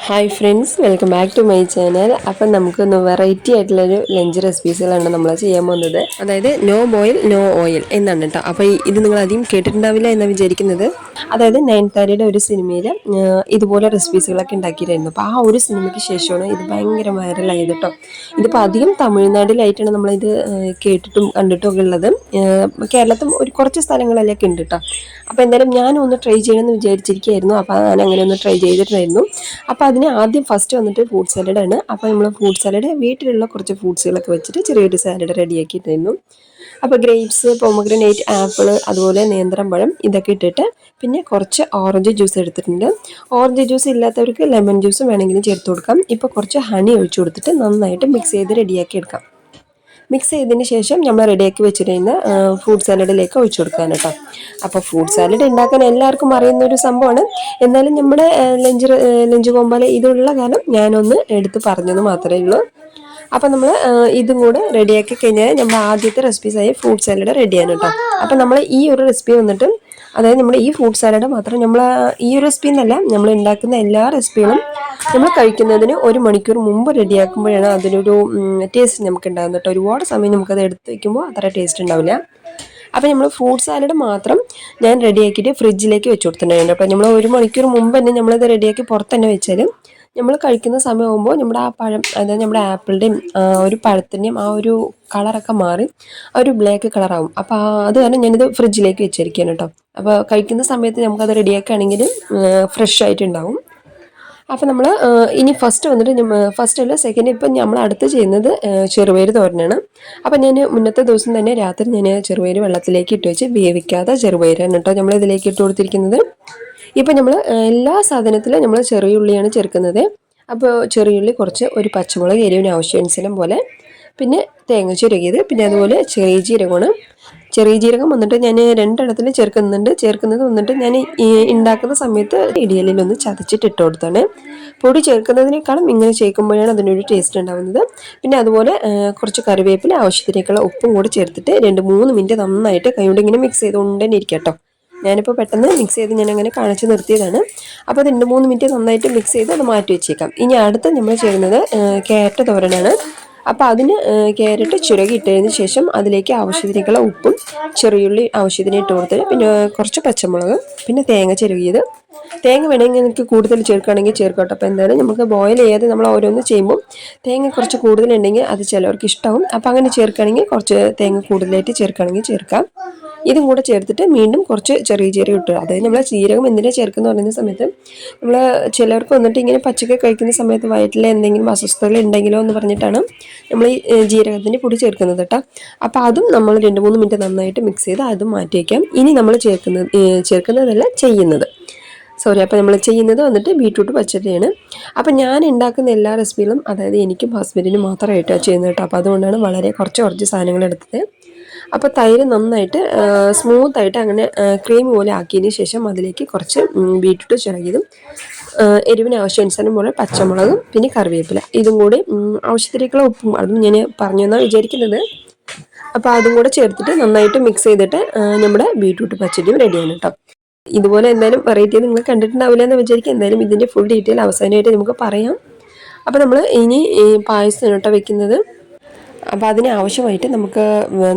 Hi friends, welcome back to my channel. അപ്പം നമുക്കൊന്ന് variety ആയിട്ടുള്ളൊരു ലഞ്ച് റെസിപ്പീസുകളാണ് നമ്മൾ ചെയ്യാൻ പോകുന്നത്. അതായത് നോ ബോയിൽ നോ ഓയിൽ എന്നാണ് കേട്ടോ. അപ്പോൾ ഇത് നിങ്ങൾ അധികം കേട്ടിട്ടുണ്ടാവില്ല എന്നാണ് വിചാരിക്കുന്നത്. അതായത് നയൻതാരയുടെ ഒരു സിനിമയിൽ ഇതുപോലെ റെസിപ്പീസുകളൊക്കെ ഉണ്ടാക്കിയിരുന്നു. അപ്പോൾ ആ ഒരു സിനിമയ്ക്ക് ശേഷമാണ് ഇത് ഭയങ്കര വൈറലായത് കേട്ടോ. ഇതിപ്പോൾ അധികം തമിഴ്നാട്ടിലായിട്ടാണ് നമ്മളിത് കേട്ടിട്ടും കണ്ടിട്ടും ഒക്കെ ഉള്ളത്. കേരളത്തിൽ ഒരു കുറച്ച് സ്ഥലങ്ങളിലൊക്കെ ഉണ്ട് കേട്ടോ. അപ്പോൾ എന്തായാലും ഞാനൊന്ന് ട്രൈ ചെയ്യണമെന്ന് വിചാരിച്ചിരിക്കുകയായിരുന്നു. അപ്പോൾ ഞാൻ അങ്ങനെ ഒന്ന് ട്രൈ ചെയ്തിട്ടുണ്ടായിരുന്നു. അപ്പോൾ അതിന് ആദ്യം ഫസ്റ്റ് വന്നിട്ട് ഫ്രൂട്ട് സാലഡാണ്. അപ്പോൾ നമ്മൾ ഫ്രൂട്ട് സാലഡ് വീട്ടിലുള്ള കുറച്ച് ഫ്രൂട്ട്സുകളൊക്കെ വെച്ചിട്ട് ചെറിയൊരു സാലഡ് റെഡിയാക്കിയിട്ടായിരുന്നു. അപ്പോൾ ഗ്രേപ്സ്, പൊമഗ്രനേറ്റ്, ആപ്പിൾ, അതുപോലെ നേന്ത്രപ്പഴം ഇതൊക്കെ ഇട്ടിട്ട് പിന്നെ കുറച്ച് ഓറഞ്ച് ജ്യൂസ് എടുത്തിട്ടുണ്ട്. ഓറഞ്ച് ജ്യൂസ് ഇല്ലാത്തവർക്ക് ലെമൺ ജ്യൂസും വേണമെങ്കിലും ചേർത്ത് കൊടുക്കാം. ഇപ്പോൾ കുറച്ച് ഹണി ഒഴിച്ചു കൊടുത്തിട്ട് നന്നായിട്ട് മിക്സ് ചെയ്ത് റെഡിയാക്കി എടുക്കാം. മിക്സ് ചെയ്തതിന് ശേഷം നമ്മൾ റെഡിയാക്കി വെച്ചിരുന്ന ഫ്രൂട്ട് സാലഡിലേക്ക് ഒഴിച്ചു കൊടുക്കാൻ കേട്ടോ. അപ്പോൾ ഫ്രൂട്ട് സാലഡ് ഉണ്ടാക്കാൻ എല്ലാവർക്കും അറിയുന്ന ഒരു സംഭവമാണ്. എന്നാലും നമ്മുടെ ലഞ്ച് കോമ്പോയിൽ ഇതുള്ള കാലം ഞാനൊന്ന് എടുത്ത് പറഞ്ഞത് മാത്രമേ ഉള്ളൂ. അപ്പം നമ്മൾ ഇതും കൂടെ റെഡിയാക്കി കഴിഞ്ഞാൽ നമ്മൾ ആദ്യത്തെ റെസിപ്പീസായി ഫ്രൂട്ട് സാലഡ് റെഡിയാണ് കേട്ടോ. അപ്പം നമ്മൾ ഈ ഒരു റെസിപ്പി വന്നിട്ട്, അതായത് നമ്മൾ ഈ ഫ്രൂട്ട് സാലഡ് മാത്രം നമ്മൾ ഈ ഒരു റെസിപ്പി എന്നല്ല, നമ്മൾ ഉണ്ടാക്കുന്ന എല്ലാ റെസിപ്പികളും നമ്മൾ കഴിക്കുന്നതിന് 1 മണിക്കൂർ മുമ്പ് റെഡിയാക്കുമ്പോഴാണ് അതിനൊരു ടേസ്റ്റ് നമുക്ക് ഉണ്ടാകുന്നത് കേട്ടോ. ഒരുപാട് സമയം നമുക്കത് എടുത്ത് വയ്ക്കുമ്പോൾ അത്ര ടേസ്റ്റ് ഉണ്ടാവില്ല. അപ്പോൾ നമ്മൾ ഫ്രൂട്ട് സാലഡ് മാത്രം ഞാൻ റെഡിയാക്കിയിട്ട് ഫ്രിഡ്ജിലേക്ക് വെച്ച് കൊടുത്തിട്ടുണ്ടായിരുന്നു. അപ്പോൾ നമ്മൾ 1 മണിക്കൂർ മുമ്പ് തന്നെ നമ്മളത് റെഡിയാക്കി പുറത്ത് തന്നെ വെച്ചാൽ നമ്മൾ കഴിക്കുന്ന സമയമാകുമ്പോൾ നമ്മുടെ ആ പഴം, അതായത് നമ്മുടെ ആപ്പിളിൻ്റെയും ഒരു പഴത്തിൻ്റെയും ആ ഒരു കളറൊക്കെ മാറി ആ ഒരു ബ്ലാക്ക് കളറാകും. അപ്പോൾ അത് കാരണം ഞാനിത് ഫ്രിഡ്ജിലേക്ക് വെച്ചിരിക്കുകയാണ് കേട്ടോ. അപ്പോൾ കഴിക്കുന്ന സമയത്ത് നമുക്കത് റെഡിയാക്കുകയാണെങ്കിൽ ഫ്രഷ് ആയിട്ടുണ്ടാവും. അപ്പോൾ നമ്മൾ ഇനി ഫസ്റ്റ് വന്നിട്ട് ഫസ്റ്റ് അല്ല സെക്കൻഡ്, ഇപ്പം നമ്മൾ അടുത്ത് ചെയ്യുന്നത് ചെറുപയർ തോരനാണ്. അപ്പം ഞാൻ മുന്നത്തെ ദിവസം തന്നെ രാത്രി ഞാൻ ചെറുപയർ വെള്ളത്തിലേക്ക് ഇട്ട് വെച്ച് വേവിക്കാതെ ചെറുപയറാണ് കേട്ടോ നമ്മൾ ഇതിലേക്ക് ഇട്ട് കൊടുത്തിരിക്കുന്നത്. ഇപ്പം നമ്മൾ എല്ലാ സാധനത്തിലും നമ്മൾ ചെറിയ ഉള്ളിയാണ് ചേർക്കുന്നത്. അപ്പോൾ ചെറിയുള്ളി കുറച്ച്, ഒരു പച്ചമുളക് എരിവിന് ആവശ്യാനുസരണം പോലെ, പിന്നെ തേങ്ങ ചിരകിയത്, പിന്നെ അതുപോലെ ചെറിയ ജീരകമാണ്. ചെറിയ ജീരകം വന്നിട്ട് ഞാൻ 2 എണ്ണത്തിൽ ചേർക്കുന്നത് വന്നിട്ട് ഞാൻ ഈ ഉണ്ടാക്കുന്ന സമയത്ത് ഇടിയലിലൊന്ന് ചതച്ചിട്ട് ഇട്ട് കൊടുത്താണ്. പൊടി ചേർക്കുന്നതിനേക്കാളും ഇങ്ങനെ ചേർക്കുമ്പോഴാണ് അതിനൊരു ടേസ്റ്റ് ഉണ്ടാകുന്നത്. പിന്നെ അതുപോലെ കുറച്ച് കറിവേപ്പില, ആവശ്യത്തിനേക്കുള്ള ഉപ്പും കൂടി ചേർത്തിട്ട് 2-3 മിനിറ്റ് നന്നായിട്ട് കൈകൊണ്ട് ഇങ്ങനെ മിക്സ് ചെയ്തുകൊണ്ട് തന്നെ ഇരിക്കാം കേട്ടോ. ഞാനിപ്പോൾ പെട്ടെന്ന് മിക്സ് ചെയ്ത് ഞാൻ അങ്ങനെ കാണിച്ച് നിർത്തിയതാണ്. അപ്പോൾ 2-3 മിനിറ്റ് നന്നായിട്ട് മിക്സ് ചെയ്ത് അത് മാറ്റി വെച്ചേക്കാം. ഇനി അടുത്ത് നമ്മൾ ചെയ്യുന്നത് ക്യാരറ്റ് തോരനാണ്. അപ്പോൾ അതിന് ക്യാരറ്റ് ഇട്ടതിന് ശേഷം അതിലേക്ക് ആവശ്യത്തിനേക്കുള്ള ഉപ്പും ചെറിയുള്ളി ആവശ്യത്തിന് ഇട്ട് കൊടുത്തിട്ട് പിന്നെ കുറച്ച് പച്ചമുളക്, പിന്നെ തേങ്ങ ചിരകിയത്. തേങ്ങ വേണമെങ്കിൽ എനിക്ക് കൂടുതൽ ചേർക്കുകയാണെങ്കിൽ ചേർക്കട്ടെ. അപ്പോൾ എന്തായാലും നമുക്ക് ബോയിൽ ചെയ്യാതെ നമ്മൾ ഓരോന്ന് ചെയ്യുമ്പോൾ തേങ്ങ കുറച്ച് കൂടുതലുണ്ടെങ്കിൽ അത് ചിലവർക്ക് ഇഷ്ടമാവും. അപ്പോൾ അങ്ങനെ ചേർക്കുകയാണെങ്കിൽ കുറച്ച് തേങ്ങ കൂടുതലായിട്ട് ചേർക്കുകയാണെങ്കിൽ ചേർക്കാം. ഇതും കൂടെ ചേർത്തിട്ട് വീണ്ടും കുറച്ച് ചെറിയ ജീരകം ഇട്ടു. അതായത് നമ്മൾ ജീരകം എന്തിനാണ് ചേർക്കുന്നത് പറയുന്ന സമയത്ത് നമ്മൾ ചിലർക്ക് വന്നിട്ട് ഇങ്ങനെ പച്ചക്ക് കഴിക്കുന്ന സമയത്ത് വയറ്റിൽ എന്തെങ്കിലും അസ്വസ്ഥതകൾ ഉണ്ടെങ്കിലോ എന്ന് പറഞ്ഞിട്ടാണ് നമ്മൾ ഈ ജീരകത്തിൻ്റെ പൊടി ചേർക്കുന്നത് കേട്ടോ. അപ്പോൾ അതും നമ്മൾ 2-3 മിനിറ്റ് നന്നായിട്ട് മിക്സ് ചെയ്ത് അതും മാറ്റി വയ്ക്കാം. ഇനി നമ്മൾ ചേർക്കുന്നതല്ല ചെയ്യുന്നത്, അപ്പോൾ നമ്മൾ ചെയ്യുന്നത് വന്നിട്ട് ബീട്രൂട്ട് പച്ചടിയാണ്. അപ്പം ഞാൻ ഉണ്ടാക്കുന്ന എല്ലാ റെസിപ്പികളും അതായത് എനിക്കും ഹസ്ബൻഡിനും മാത്രമായിട്ടാണ് ചെയ്യുന്നത് കേട്ടോ. അപ്പോൾ അതുകൊണ്ടാണ് വളരെ കുറച്ച് സാധനങ്ങൾ എടുത്തത്. അപ്പോൾ തൈര് നന്നായിട്ട് സ്മൂത്തായിട്ട് അങ്ങനെ ക്രീം പോലെ ആക്കിയതിന് ശേഷം അതിലേക്ക് കുറച്ച് ബീട്രൂട്ട് ചിരകിയതും, എരിവിന് ആവശ്യാനുസരണം പോലെ പച്ചമുളകും, പിന്നെ കറിവേപ്പില, ഇതും കൂടി ആവശ്യത്തിലേക്കുള്ള ഉപ്പും അതും ഞാൻ പറഞ്ഞു എന്നാണ് വിചാരിക്കുന്നത്. അപ്പോൾ അതും കൂടെ ചേർത്തിട്ട് നന്നായിട്ട് മിക്സ് ചെയ്തിട്ട് നമ്മുടെ ബീട്രൂട്ട് പച്ചടിയും റെഡിയാണ് കേട്ടോ. ഇതുപോലെ എന്തായാലും വെറൈറ്റി നിങ്ങൾ കണ്ടിട്ടുണ്ടാവില്ല എന്ന് വിചാരിക്കുക. എന്തായാലും ഇതിൻ്റെ ഫുൾ ഡീറ്റെയിൽ അവസാനമായിട്ട് നമുക്ക് പറയാം. അപ്പോൾ നമ്മൾ ഇനി പായസം കേട്ടോ വെക്കുന്നത്. അപ്പോൾ അതിന് ആവശ്യമായിട്ട് നമുക്ക്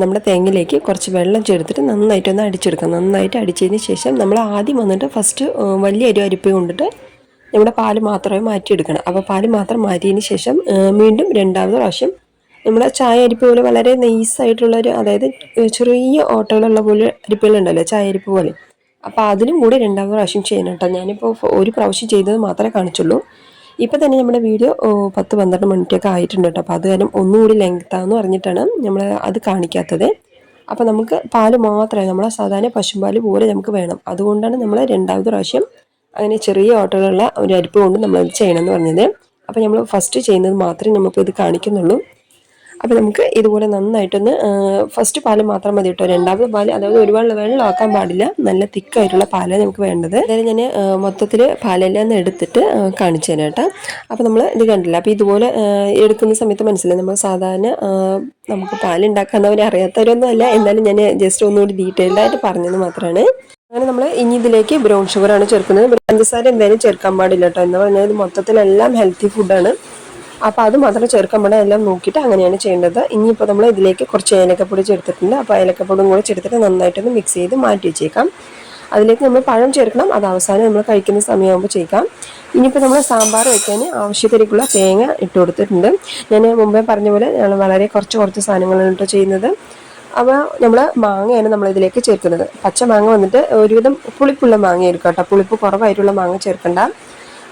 നമ്മുടെ തേങ്ങയിലേക്ക് കുറച്ച് വെള്ളം ചേർത്തിട്ട് നന്നായിട്ടൊന്ന് അടിച്ചെടുക്കാം. നന്നായിട്ട് അടിച്ചതിന് ശേഷം നമ്മൾ ആദ്യം വന്നിട്ട് ഫസ്റ്റ് വലിയ അരിപ്പ കൊണ്ടിട്ട് നമ്മുടെ പാല് മാത്രമേ മാറ്റിയെടുക്കണം. അപ്പോൾ പാല് മാത്രം മാറ്റിയതിന് ശേഷം വീണ്ടും 2ാമത് പ്രാവശ്യം നമ്മുടെ ചായ അരിപ്പ പോലെ വളരെ നൈസായിട്ടുള്ളൊരു, അതായത് ചെറിയ ഓട്ടകളുള്ള പോലെ അരിപ്പകളുണ്ടല്ലോ, ചായ അരിപ്പ പോലെ. അപ്പോൾ അതിനും കൂടി 2ാമത് പ്രാവശ്യം ചെയ്യണം കേട്ടോ. ഞാനിപ്പോൾ ഒരു പ്രാവശ്യം ചെയ്തത് മാത്രമേ കാണിച്ചുള്ളൂ. ഇപ്പോൾ തന്നെ നമ്മുടെ വീഡിയോ 10-12 മിനിറ്റൊക്കെ ആയിട്ടുണ്ട് കേട്ടോ. അപ്പോൾ അത് കാരണം ഒന്നുകൂടി ലെങ്ത്താന്ന് പറഞ്ഞിട്ടാണ് നമ്മൾ അത് കാണിക്കാത്തത്. അപ്പോൾ നമുക്ക് പാല് മാത്രമേ, നമ്മളെ സാധാരണ പശുപാല് പോലെ നമുക്ക് വേണം. അതുകൊണ്ടാണ് നമ്മൾ 2ാമത് പ്രാവശ്യം അങ്ങനെ ചെറിയ ഓട്ടകളുള്ള ഒരു അരിപ്പ് കൊണ്ട് നമ്മളത് ചെയ്യണമെന്ന് പറഞ്ഞത്. അപ്പോൾ നമ്മൾ ഫസ്റ്റ് ചെയ്യുന്നത് മാത്രമേ നമുക്ക് ഇത് കാണിക്കുന്നുള്ളൂ. അപ്പോൾ നമുക്ക് ഇതുപോലെ നന്നായിട്ടൊന്ന് ഫസ്റ്റ് പാല് മാത്രം മതി കേട്ടോ. 2ാമത് പാല്, അതായത് ഒരുപാട് വെള്ളമാക്കാൻ പാടില്ല, നല്ല തിക്കായിട്ടുള്ള പാലാണ് നമുക്ക് വേണ്ടത്. അതായത് ഞാൻ മൊത്തത്തിൽ പാലെല്ലാം എടുത്തിട്ട് കാണിച്ചു തരാം കേട്ടോ. അപ്പോൾ നമ്മൾ ഇത് കണ്ടില്ല. അപ്പോൾ ഇതുപോലെ എടുക്കുന്ന സമയത്ത് മനസ്സിലായി നമ്മൾ സാധാരണ നമുക്ക് പാലുണ്ടാക്കാവുന്നവരെ അറിയാത്തവരൊന്നും അല്ല. എന്നാലും ഞാൻ ജസ്റ്റ് ഒന്നുകൂടി ഡീറ്റെയിൽഡായിട്ട് പറഞ്ഞത് മാത്രമാണ്. അങ്ങനെ നമ്മൾ ഇനി ഇതിലേക്ക് ബ്രൗൺ ഷുഗറാണ് ചേർക്കുന്നത്. പഞ്ചസാര എന്തായാലും ചേർക്കാൻ പാടില്ല കേട്ടോ. എന്ന് പറഞ്ഞാൽ ഇത് മൊത്തത്തിലെല്ലാം ഹെൽത്തി ഫുഡാണ്. അപ്പോൾ അത് മാത്രം ചേർക്കാൻ പാടില്ല, എല്ലാം നോക്കിയിട്ട് അങ്ങനെയാണ് ചെയ്യേണ്ടത്. ഇനിയിപ്പോൾ നമ്മൾ ഇതിലേക്ക് കുറച്ച് ഏലക്കപ്പൊടി ചേർത്തിട്ടുണ്ട്. അപ്പോൾ ഏലക്കപ്പൊടിയും കൂടെ ചേർത്തിട്ട് നന്നായിട്ടൊന്ന് മിക്സ് ചെയ്ത് മാറ്റി വെച്ചേക്കാം. അതിലേക്ക് നമ്മൾ പഴം ചേർക്കണം, അത് അവസാനം നമ്മൾ കഴിക്കുന്ന സമയമാകുമ്പോൾ ചേക്കാം. ഇനിയിപ്പോൾ നമ്മൾ സാമ്പാർ വയ്ക്കാൻ ആവശ്യത്തിലേക്കുള്ള തേങ്ങ ഇട്ട് കൊടുത്തിട്ടുണ്ട്. ഞാൻ മുമ്പേ പറഞ്ഞ പോലെ ഞങ്ങൾ വളരെ കുറച്ച് സാധനങ്ങളാണ് കേട്ടോ ചെയ്യുന്നത്. അപ്പോൾ നമ്മൾ മാങ്ങയാണ് നമ്മളിതിലേക്ക് ചേർക്കുന്നത്. പച്ച മാങ്ങ വന്നിട്ട് ഒരുവിധം പുളിപ്പുള്ള മാങ്ങയായിരിക്കും കേട്ടോ, പുളിപ്പ് കുറവായിട്ടുള്ള മാങ്ങ ചേർക്കണ്ട.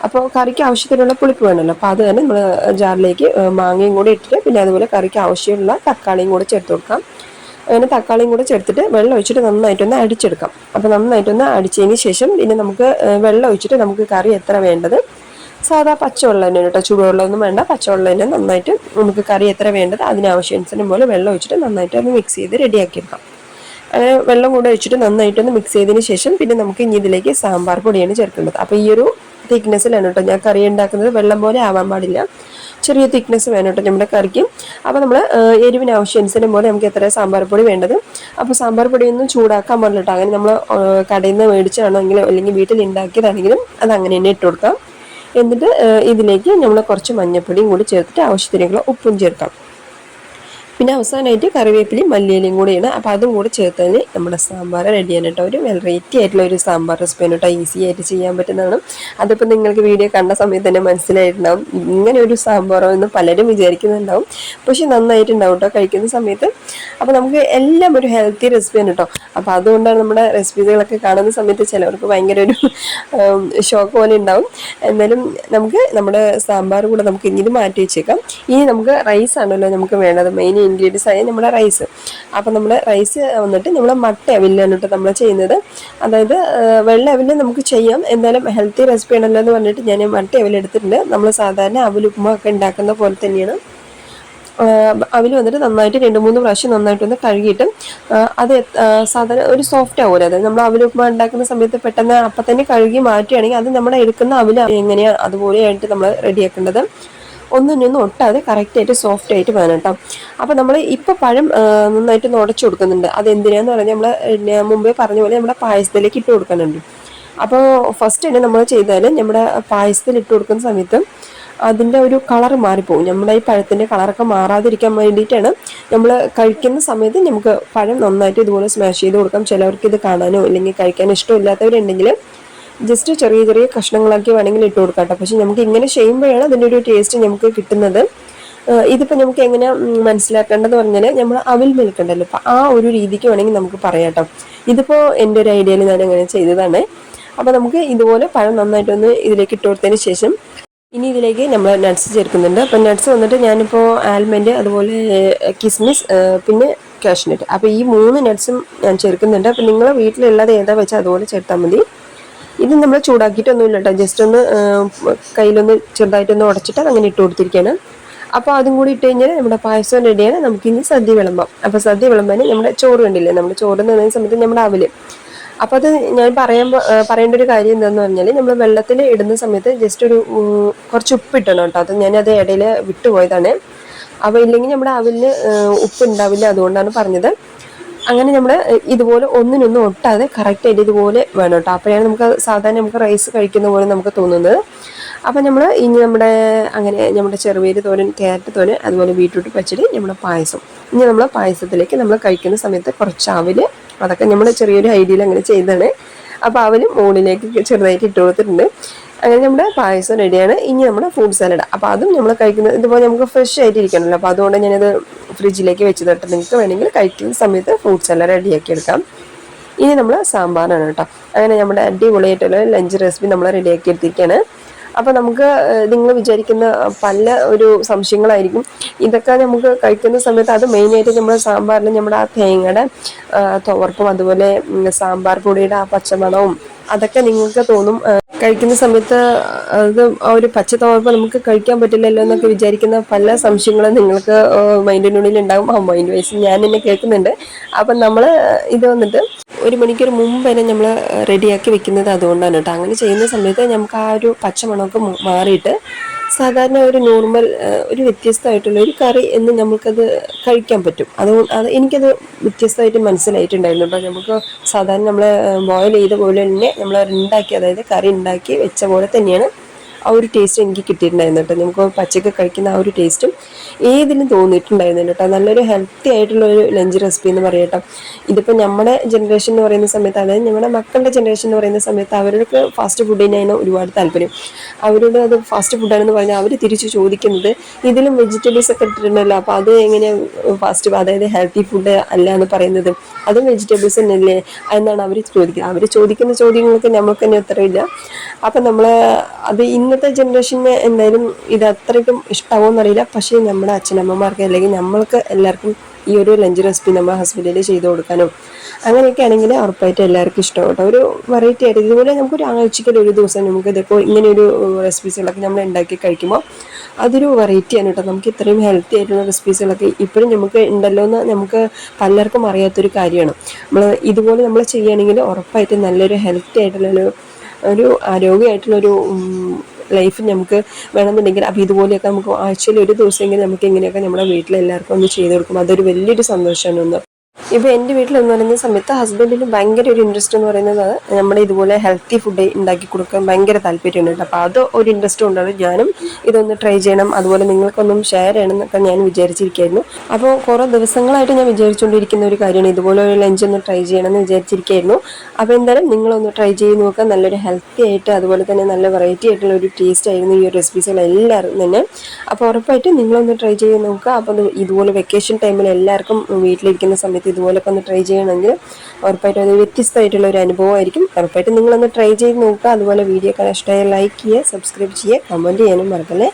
അപ്പോൾ കറിക്ക് ആവശ്യത്തിനുള്ള പുളിപ്പ് വേണമല്ലോ, അപ്പോൾ അത് തന്നെ നമ്മൾ ജാറിലേക്ക് മാങ്ങയും കൂടെ ഇട്ടിട്ട് പിന്നെ അതുപോലെ കറിക്ക് ആവശ്യമുള്ള തക്കാളിയും കൂടെ ചേർത്ത് കൊടുക്കാം. അങ്ങനെ തക്കാളിയും കൂടെ ചേർത്തിട്ട് വെള്ളം ഒഴിച്ചിട്ട് നന്നായിട്ടൊന്ന് അടിച്ചെടുക്കാം. അപ്പോൾ നന്നായിട്ടൊന്ന് അടിച്ചതിന് ശേഷം പിന്നെ നമുക്ക് വെള്ളം ഒഴിച്ചിട്ട് നമുക്ക് കറി എത്ര വേണ്ടത്, സാധാ പച്ചവെള്ളം തന്നെ കേട്ടോ, ചൂടുവെള്ളമൊന്നും വേണ്ട, പച്ചവെള്ളം തന്നെ നന്നായിട്ട് നമുക്ക് കറി എത്ര വേണ്ടത് അതിനാവശ്യാനുസരണം പോലെ വെള്ളം ഒഴിച്ചിട്ട് നന്നായിട്ട് ഒന്ന് മിക്സ് ചെയ്ത് റെഡിയാക്കി എടുക്കാം. അങ്ങനെ വെള്ളം കൂടെ ഒഴിച്ചിട്ട് നന്നായിട്ടൊന്ന് മിക്സ് ചെയ്തതിന് ശേഷം പിന്നെ നമുക്ക് ഇനി ഇതിലേക്ക് സാമ്പാർ പൊടിയാണ് ചേർക്കേണ്ടത്. അപ്പോൾ ഈ ഒരു തിക്നെസ്സിലാണ് കേട്ടോ ഞാൻ കറി ഉണ്ടാക്കുന്നത്. വെള്ളം പോലെ ആവാൻ പാടില്ല, ചെറിയ തിക്നെസ് വേണം കേട്ടോ നമ്മുടെ കറിക്ക്. അപ്പോൾ നമ്മൾ എരിവിന് ആവശ്യാനുസരണം പോലെ നമുക്ക് എത്ര സാമ്പാർ പൊടി വേണ്ടത്. അപ്പോൾ സാമ്പാർ പൊടിയൊന്നും ചൂടാക്കാൻ പാടില്ല കേട്ടോ. അങ്ങനെ നമ്മൾ കടയിൽ നിന്ന് മേടിച്ചാണെങ്കിലും അല്ലെങ്കിൽ വീട്ടിൽ ഉണ്ടാക്കിയതാണെങ്കിലും അത് അങ്ങനെ തന്നെ ഇട്ട് കൊടുക്കാം. എന്നിട്ട് ഇതിലേക്ക് നമ്മൾ കുറച്ച് മഞ്ഞൾപ്പൊടിയും കൂടി ചേർത്തിട്ട് ആവശ്യത്തിനുള്ള ഉപ്പും ചേർക്കാം. പിന്നെ അവസാനമായിട്ട് കറിവേപ്പിലയും മല്ലിയിലയും കൂടെയാണ്. അപ്പോൾ അതും കൂടി ചേർത്താൽ നമ്മുടെ സാമ്പാർ റെഡിയാണ് കേട്ടോ. ഒരു വെറൈറ്റി ആയിട്ടുള്ള ഒരു സാമ്പാർ റെസിപ്പിയാണ് കേട്ടോ, ഈസി ആയിട്ട് ചെയ്യാൻ പറ്റുന്നതാണ്. അതിപ്പോൾ നിങ്ങൾക്ക് വീഡിയോ കണ്ട സമയത്ത് തന്നെ മനസ്സിലായിട്ടുണ്ടാവും ഇങ്ങനെ ഒരു സാമ്പാറോ എന്ന് പലരും വിചാരിക്കുന്നുണ്ടാവും. പക്ഷെ നന്നായിട്ടുണ്ടാവും കേട്ടോ കഴിക്കുന്ന സമയത്ത്. അപ്പോൾ നമുക്ക് എല്ലാം ഒരു ഹെൽത്തി റെസിപ്പിയാണ് കേട്ടോ. അപ്പോൾ അതുകൊണ്ടാണ് നമ്മുടെ റെസിപ്പീസുകളൊക്കെ കാണുന്ന സമയത്ത് ചിലവർക്ക് ഭയങ്കര ഒരു ഷോക്ക് പോലെ ഉണ്ടാവും. എന്നാലും നമുക്ക് നമ്മുടെ സാമ്പാർ കൂടെ നമുക്ക് ഇനി മാറ്റി വെച്ചേക്കാം. ഇനി നമുക്ക് റൈസ് ആണല്ലോ നമുക്ക് വേണ്ടത്, മെയിൻ ഇൻഗ്രീഡിയൻസ് ആയ നമ്മുടെ റൈസ്. അപ്പം നമ്മുടെ റൈസ് വന്നിട്ട് നമ്മൾ മട്ട അവിലാണ് കേട്ടോ നമ്മൾ ചെയ്യുന്നത്. അതായത് വെള്ള അവില് നമുക്ക് ചെയ്യാം, എന്തായാലും ഹെൽത്തി റെസിപ്പി ആണല്ലോ എന്ന് പറഞ്ഞിട്ട് ഞാൻ മട്ട അവിൽ എടുത്തിട്ടുണ്ട്. നമ്മൾ സാധാരണ അവൽ ഉപ്പുമ ഒക്കെ ഉണ്ടാക്കുന്ന പോലെ തന്നെയാണ്. അവിൽ വന്നിട്ട് നന്നായിട്ട് 2-3 പ്രാവശ്യം നന്നായിട്ടൊന്ന് കഴുകിയിട്ട് അത് സാധാരണ ഒരു സോഫ്റ്റ് ആവുമല്ലോ. അതായത് നമ്മൾ അവൽ ഉപ്പുമ ഉണ്ടാക്കുന്ന സമയത്ത് പെട്ടെന്ന് അപ്പം തന്നെ കഴുകി മാറ്റുകയാണെങ്കിൽ അത് നമ്മുടെ എടുക്കുന്ന അവൽ എങ്ങനെയാണ് അതുപോലെയായിട്ട് നമ്മൾ റെഡിയാക്കേണ്ടത്. ഒന്നിനൊന്നും ഒട്ടാതെ കറക്റ്റായിട്ട് സോഫ്റ്റ് ആയിട്ട് വേണം കേട്ടോ. അപ്പോൾ നമ്മൾ ഇപ്പോൾ പഴം നന്നായിട്ട് ഉടച്ചു കൊടുക്കുന്നുണ്ട്. അതെന്തിനാന്ന് പറഞ്ഞാൽ നമ്മൾ മുമ്പേ പറഞ്ഞ പോലെ നമ്മുടെ പായസത്തിലേക്ക് ഇട്ട് കൊടുക്കുന്നുണ്ട്. അപ്പോൾ ഫസ്റ്റ് തന്നെ നമ്മൾ ചെയ്താൽ നമ്മുടെ പായസത്തിൽ ഇട്ട് കൊടുക്കുന്ന സമയത്ത് അതിൻ്റെ ഒരു കളർ മാറിപ്പോകും. നമ്മുടെ ഈ പഴത്തിൻ്റെ കളറൊക്കെ മാറാതിരിക്കാൻ വേണ്ടിയിട്ടാണ് നമ്മൾ കഴിക്കുന്ന സമയത്ത് നമുക്ക് പഴം നന്നായിട്ട് ഇതുപോലെ സ്മാഷ് ചെയ്ത് കൊടുക്കാം. ചിലവർക്ക് ഇത് കാണാനോ അല്ലെങ്കിൽ കഴിക്കാനോ ഇഷ്ടമില്ലാത്തവരുണ്ടെങ്കിൽ ജസ്റ്റ് ചെറിയ ചെറിയ കഷ്ണങ്ങളാക്കി വേണമെങ്കിൽ ഇട്ട് കൊടുക്കാം കേട്ടോ. പക്ഷെ നമുക്ക് ഇങ്ങനെ ചെയ്യുമ്പോഴാണ് അതിൻ്റെ ഒരു ടേസ്റ്റ് നമുക്ക് കിട്ടുന്നത്. ഇതിപ്പോൾ നമുക്ക് എങ്ങനെ മനസ്സിലാക്കേണ്ടതെന്ന് പറഞ്ഞാൽ നമ്മൾ അവിൽ മിൽക്കുണ്ടല്ലോ, അപ്പോൾ ആ ഒരു രീതിക്ക് വേണമെങ്കിൽ നമുക്ക് പറയാം കേട്ടോ. ഇതിപ്പോൾ എൻ്റെ ഒരു ഐഡിയയിൽ ഞാൻ അങ്ങനെ ചെയ്തതാണ്. അപ്പോൾ നമുക്ക് ഇതുപോലെ പഴം നന്നായിട്ടൊന്ന് ഇതിലേക്ക് ഇട്ട് കൊടുത്തതിന് ശേഷം ഇനി ഇതിലേക്ക് നമ്മൾ നട്ട്സ് ചേർക്കുന്നുണ്ട്. അപ്പം നട്ട്സ് വന്നിട്ട് ഞാനിപ്പോൾ ആൽമൻഡ്, അതുപോലെ കിസ്മിസ്, പിന്നെ കാഷ്നട്ട്, അപ്പോൾ ഈ 3 നട്ട്സും ഞാൻ ചേർക്കുന്നുണ്ട്. അപ്പം നിങ്ങൾ വീട്ടിലുള്ളത് ഏതാ വെച്ചാൽ അതുപോലെ ചേർത്താൽ മതി. ഇത് നമ്മൾ ചൂടാക്കിയിട്ടൊന്നുമില്ല കേട്ടോ, ജസ്റ്റ് ഒന്ന് കയ്യിലൊന്ന് ചെറുതായിട്ടൊന്ന് ഉടച്ചിട്ട് അങ്ങനെ ഇട്ട് കൊടുത്തിരിക്കുകയാണ്. അപ്പോൾ അതും കൂടി ഇട്ട് കഴിഞ്ഞാൽ നമ്മുടെ പായസം റെഡിയാണ്. നമുക്കിനി സദ്യ വിളമ്പാം. അപ്പോൾ സദ്യ വിളമ്പാൻ നമ്മുടെ ചോറ് കണ്ടില്ലേ, നമ്മുടെ ചോറ് നിന്ന സമയത്ത് നമ്മുടെ അവല്. അപ്പോൾ അത് ഞാൻ പറയേണ്ട ഒരു കാര്യം എന്താണെന്ന് പറഞ്ഞാൽ നമ്മൾ വെള്ളത്തിൽ ഇടുന്ന സമയത്ത് ജസ്റ്റ് ഒരു കുറച്ച് ഉപ്പ് ഇട്ടണം കേട്ടോ. അത് ഞാനത് ഇടയിൽ വിട്ടുപോയതാണ്. അപ്പോൾ ഇല്ലെങ്കിൽ നമ്മുടെ അവലിന് ഉപ്പ് ഉണ്ടാവില്ല, അതുകൊണ്ടാണ് പറഞ്ഞത്. അങ്ങനെ നമ്മൾ ഇതുപോലെ ഒന്നിനൊന്നും ഒട്ടാതെ കറക്റ്റായിട്ട് ഇതുപോലെ വേണം കേട്ടോ. അപ്പോഴാണ് നമുക്ക് സാധാരണ നമുക്ക് റൈസ് കഴിക്കുന്ന പോലെ നമുക്ക് തോന്നുന്നത്. അപ്പം നമ്മൾ ഇനി അങ്ങനെ നമ്മുടെ ചെറുപയർ തോരൻ, ക്യാരറ്റ് തോരൻ, അതുപോലെ ബീട്രൂട്ട് പച്ചടി, നമ്മുടെ പായസം. ഇനി നമ്മൾ പായസത്തിലേക്ക് നമ്മൾ കഴിക്കുന്ന സമയത്ത് കുറച്ച് അവൽ, അതൊക്കെ നമ്മൾ ചെറിയൊരു ഐഡിയയിൽ അങ്ങനെ ചെയ്തതാണ്. അപ്പോൾ അവലും മുകളിലേക്ക് ചെറുതായിട്ട് ഇട്ട് കൊടുത്തിട്ടുണ്ട്. അങ്ങനെ നമ്മുടെ പായസം റെഡിയാണ്. ഇനി നമ്മുടെ ഫ്രൂട്ട് സാലഡ്, അപ്പോൾ അതും നമ്മൾ കഴിക്കുന്നത് ഇതുപോലെ നമുക്ക് ഫ്രഷ് ആയിട്ട് ഇരിക്കണമല്ലോ. അപ്പോൾ അതുകൊണ്ട് ഞാനത് ഫ്രിഡ്ജിലേക്ക് വെച്ച് തട്ട്. നിങ്ങൾക്ക് വേണമെങ്കിൽ കഴിക്കുന്ന സമയത്ത് ഫ്രൂട്ട് സാലഡ് റെഡിയാക്കി എടുക്കാം. ഇനി നമ്മൾ സാമ്പാറാണ് കേട്ടോ. അങ്ങനെ നമ്മുടെ അടിപൊളിയായിട്ടുള്ള ലഞ്ച് റെസിപ്പി നമ്മൾ റെഡിയാക്കി എടുത്തിരിക്കുകയാണ്. അപ്പോൾ നമുക്ക് നിങ്ങൾ വിചാരിക്കുന്ന പല ഒരു സംശയങ്ങളായിരിക്കും. ഇതൊക്കെ നമുക്ക് കഴിക്കുന്ന സമയത്ത് അത് മെയിനായിട്ട് നമ്മുടെ സാമ്പാറിൽ നമ്മുടെ ആ തേങ്ങയുടെ തുവർപ്പും അതുപോലെ സാമ്പാർ പൊടിയുടെ ആ പച്ചമണവും അതൊക്കെ നിങ്ങൾക്ക് തോന്നും. കഴിക്കുന്ന സമയത്ത് അത് ആ ഒരു പച്ച തുവർപ്പ് നമുക്ക് കഴിക്കാൻ പറ്റില്ലല്ലോ എന്നൊക്കെ വിചാരിക്കുന്ന പല സംശയങ്ങളും നിങ്ങൾക്ക് മൈൻഡിനുള്ളിൽ ഉണ്ടാകും. ആ മൈൻഡ് വൈസ് ഞാൻ എന്നെ കേൾക്കുന്നുണ്ട്. അപ്പം നമ്മൾ ഇത് വന്നിട്ട് 1 മണിക്കൂർ മുമ്പ് തന്നെ നമ്മൾ റെഡിയാക്കി വെക്കുന്നത് അതുകൊണ്ടാണ് കേട്ടോ. അങ്ങനെ ചെയ്യുന്ന സമയത്ത് നമുക്ക് ആ ഒരു പച്ചമണമൊക്കെ മാറിയിട്ട് സാധാരണ ഒരു നോർമൽ ഒരു വ്യത്യസ്തമായിട്ടുള്ള ഒരു കറി എന്ന് നമുക്കത് കഴിക്കാൻ പറ്റും. അത് എനിക്കത് വ്യത്യസ്തമായിട്ട് മനസ്സിലായിട്ടുണ്ടായിരുന്നു കേട്ടോ. നമുക്ക് സാധാരണ നമ്മൾ ബോയിൽ ചെയ്ത പോലെ തന്നെ നമ്മൾ ഉണ്ടാക്കി, അതായത് കറി ഉണ്ടാക്കി വെച്ച പോലെ തന്നെയാണ് ആ ഒരു ടേസ്റ്റ് എനിക്ക് കിട്ടിയിട്ടുണ്ടായിരുന്നു കേട്ടോ. നമുക്ക് പച്ചക്ക് കഴിക്കുന്ന ആ ഒരു ടേസ്റ്റും ഏതിനും തോന്നിയിട്ടുണ്ടായിരുന്നു കേട്ടോ. നല്ലൊരു ഹെൽത്തി ആയിട്ടുള്ള ഒരു ലഞ്ച് റെസിപ്പി എന്ന് പറയട്ടോ. ഇതിപ്പോൾ നമ്മുടെ ജനറേഷൻ എന്ന് പറയുന്ന സമയത്ത്, അതായത് നമ്മുടെ മക്കളുടെ ജനറേഷൻ എന്ന് പറയുന്ന സമയത്ത് അവർക്ക് ഫാസ്റ്റ് ഫുഡിനാണ് ഒരുപാട് താല്പര്യം. അവരോട് അത് ഫാസ്റ്റ് ഫുഡാണെന്ന് പറഞ്ഞാൽ അവർ തിരിച്ച് ചോദിക്കുന്നത് ഇതിലും വെജിറ്റബിൾസ് ഒക്കെ ഇട്ടിട്ടുണ്ടല്ലോ, അപ്പോൾ അത് എങ്ങനെ ഫാസ്റ്റ്, അതായത് ഹെൽത്തി ഫുഡ് അല്ല എന്ന് പറയുന്നത്, അതും വെജിറ്റബിൾസ് തന്നെയല്ലേ എന്നാണ് അവർ ചോദിക്കുന്നത്. അവർ ചോദിക്കുന്ന ചോദ്യങ്ങൾക്ക് നമുക്ക് തന്നെ ഉത്തരവില്ല. അപ്പം നമ്മൾ അത് ഇന്നത്തെ ജനറേഷന് എന്തായാലും ഇത് അത്രയ്ക്കും ഇഷ്ടമാവുമെന്നറിയില്ല. പക്ഷേ നമ്മുടെ അച്ഛനമ്മമാർക്ക് അല്ലെങ്കിൽ നമ്മൾക്ക് എല്ലാവർക്കും ഈ ഒരു ലഞ്ച് റെസിപ്പി നമ്മുടെ ഹസ്ബൻഡിന് ചെയ്ത് കൊടുക്കാനും അങ്ങനെയൊക്കെ ആണെങ്കിൽ ഉറപ്പായിട്ട് എല്ലാവർക്കും ഇഷ്ടമാട്ടോ. ഒരു വെറൈറ്റി ആയിട്ട് ഇതുപോലെ നമുക്കൊരു ആഴ്ചയ്ക്ക് ഒരു ദിവസം നമുക്ക് ഇതൊക്കെ ഇങ്ങനെയൊരു റെസിപ്പീസുകളൊക്കെ നമ്മൾ ഉണ്ടാക്കി കഴിക്കുമ്പോൾ അതൊരു വെറൈറ്റിയാണ് കേട്ടോ. നമുക്ക് ഇത്രയും ഹെൽത്തി ആയിട്ടുള്ള റെസിപ്പീസുകളൊക്കെ ഇപ്പോഴും നമുക്ക് ഉണ്ടല്ലോ എന്ന് നമുക്ക് പലർക്കും അറിയാത്തൊരു കാര്യമാണ്. ഇതുപോലെ നമ്മൾ ചെയ്യുകയാണെങ്കിൽ ഉറപ്പായിട്ടും നല്ലൊരു ഹെൽത്തി ആയിട്ടുള്ളൊരു ആരോഗ്യമായിട്ടുള്ളൊരു ലൈഫ് നമുക്ക് വേണമെന്നുണ്ടെങ്കിൽ, അപ്പോൾ ഇതുപോലെയൊക്കെ നമുക്ക് ആഴ്ചയിൽ ഒരു ദിവസമെങ്കിലും നമുക്ക് ഇങ്ങനെയൊക്കെ നമ്മുടെ വീട്ടിലെല്ലാവർക്കും ഒന്ന് ചെയ്ത് കൊടുക്കും. അതൊരു വലിയൊരു സന്തോഷമാണ് ഒന്ന്. ഇപ്പോൾ എൻ്റെ വീട്ടിലെന്ന് പറയുന്ന സമയത്ത് ഹസ്ബൻഡിന് ഭയങ്കര ഒരു ഇൻട്രസ്റ്റ് എന്ന് പറയുന്നത് നമ്മുടെ ഇതുപോലെ ഹെൽത്തി ഫുഡ് ഉണ്ടാക്കി കൊടുക്കാൻ ഭയങ്കര താല്പര്യമുണ്ട് കേട്ടോ. അപ്പോൾ അത് ഒരു ഇൻട്രസ്റ്റ് കൊണ്ടാണ് ഞാനും ഇതൊന്ന് ട്രൈ ചെയ്യണം, അതുപോലെ നിങ്ങൾക്കൊന്നും ഷെയർ ചെയ്യണം എന്നൊക്കെ ഞാൻ വിചാരിച്ചിരിക്കുകയായിരുന്നു. അപ്പോൾ കുറേ ദിവസങ്ങളായിട്ട് ഞാൻ വിചാരിച്ചുകൊണ്ടിരിക്കുന്ന ഒരു കാര്യമാണ്, ഇതുപോലെ ഒരു ലഞ്ച് ഒന്ന് ട്രൈ ചെയ്യണം എന്ന് വിചാരിച്ചിരിക്കുകയായിരുന്നു. അപ്പോൾ എന്തായാലും നിങ്ങളൊന്ന് ട്രൈ ചെയ്ത് നോക്കുക. നല്ലൊരു ഹെൽത്തി ആയിട്ട് അതുപോലെ തന്നെ നല്ല വെറൈറ്റി ആയിട്ടുള്ള ഒരു ടേസ്റ്റ് ആയിരുന്നു ഈ ഒരു റെസിപ്പീസുകൾ എല്ലാവരും തന്നെ. അപ്പോൾ ഉറപ്പായിട്ട് നിങ്ങളൊന്ന് ട്രൈ ചെയ്ത് നോക്കുക. അപ്പോൾ ഇതുപോലെ വെക്കേഷൻ ടൈമിൽ എല്ലാവർക്കും വീട്ടിലിരിക്കുന്ന സമയത്ത് ഇതുപോലൊക്കെ ഒന്ന് ട്രൈ ചെയ്യണമെങ്കിൽ ഉറപ്പായിട്ടും അത് വ്യത്യസ്തമായിട്ടുള്ള ഒരു അനുഭവമായിരിക്കും. ഉറപ്പായിട്ടും നിങ്ങളൊന്ന് ട്രൈ ചെയ്ത് നോക്കുക. അതുപോലെ വീഡിയോ ഇഷ്ടമായി ലൈക്ക് ചെയ്യുക, സബ്സ്ക്രൈബ് ചെയ്യുക, കമൻറ്റ് ചെയ്യാനും മറക്കല്ലേ.